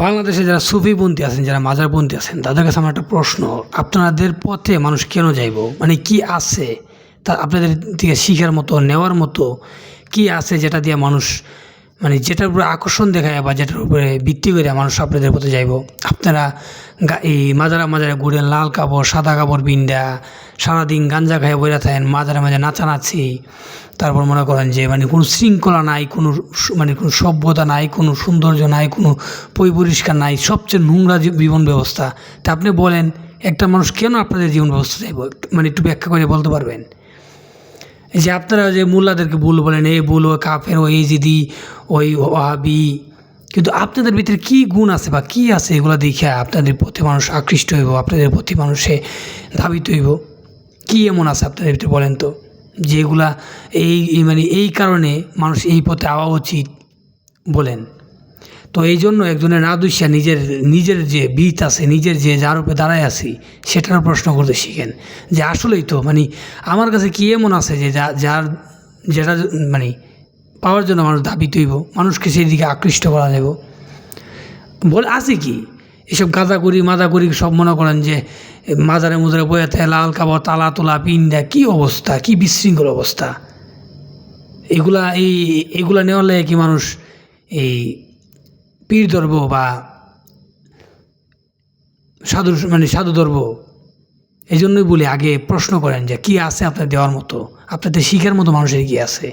বাংলাদেশে যারা সুফিপন্থী আছেন, যারা মাজারপন্থী আছেন, তাদের কাছে আমার একটা প্রশ্ন। আপনাদের পথে মানুষ কেন যাইব? মানে কি আছে তা আপনাদের থেকে শিখার মতো, নেওয়ার মতো কি আছে যেটা দিয়ে মানুষ, মানে যেটার উপরে আকর্ষণ দেখায় বা যেটার উপরে ভিত্তি করে মানুষ আপনাদের পথে যাইব? আপনারা এই মাজারে মাজারে ঘুরেন, লাল কাপড় সাদা কাপড় বিন্দা সারাদিন গাঞ্জা খাইয়া বইরা থাকেন, মাজারে মাঝে নাচানাচি, তারপর মনে করেন যে মানে কোনো শৃঙ্খলা নাই, কোনো মানে কোনো সভ্যতা নাই, কোনো সৌন্দর্য নাই, কোনো পরিষ্কার নাই, সবচেয়ে নোংরা জীবন ব্যবস্থা। তা আপনি বলেন একটা মানুষ কেন আপনাদের জীবন ব্যবস্থা চাইব? মানে একটু ব্যাখ্যা করে বলতে পারবেন? এই যে আপনারা যে মোল্লাদেরকে ভুল বলেন, এই ভুল, ও কাফের, ও ইজিদি, ওই ওয়াহাবি, কিন্তু আপনাদের ভিতরে কী গুণ আছে বা কী আছে এগুলো দেখে আপনাদের প্রতি মানুষ আকৃষ্ট হইব, আপনাদের প্রতি মানুষে ধাবিত হইব? কী এমন আছে আপনাদের ভিতরে বলেন তো, যেগুলা মানে এই কারণে মানুষ এই পথে আওয়া উচিত বলেন? তো এই জন্য একজনের না দুষিয়া নিজের যে বিত আছে, নিজের যে যার উপরে দাঁড়ায় আছি সেটার প্রশ্ন করতে শিখেন যে আসলেই তো মানে আমার কাছে কী এমন আছে যে যেটা মানে পাওয়ার জন্য মানুষ ধাবিত হইব, মানুষকে সেই দিকে আকৃষ্ট করা যাব। বলে আছে কি এসব গাঁজাগুড়ি মাদাগুড়ি সব মনে করেন যে মাজারে মুজারে বয়ে থাকে, লাল কাপড় তালা তোলা পিন্ডা, কী অবস্থা, কী বিশৃঙ্খল অবস্থা! এগুলা নেওয়ার লাগে কি মানুষ এই পীর ধরবো বা সাধু ধরবো? এই জন্যই বলি আগে প্রশ্ন করেন যে কী আছে আপনার দেওয়ার মতো, আপনাদের শিখার মতো মানুষের কী আছে।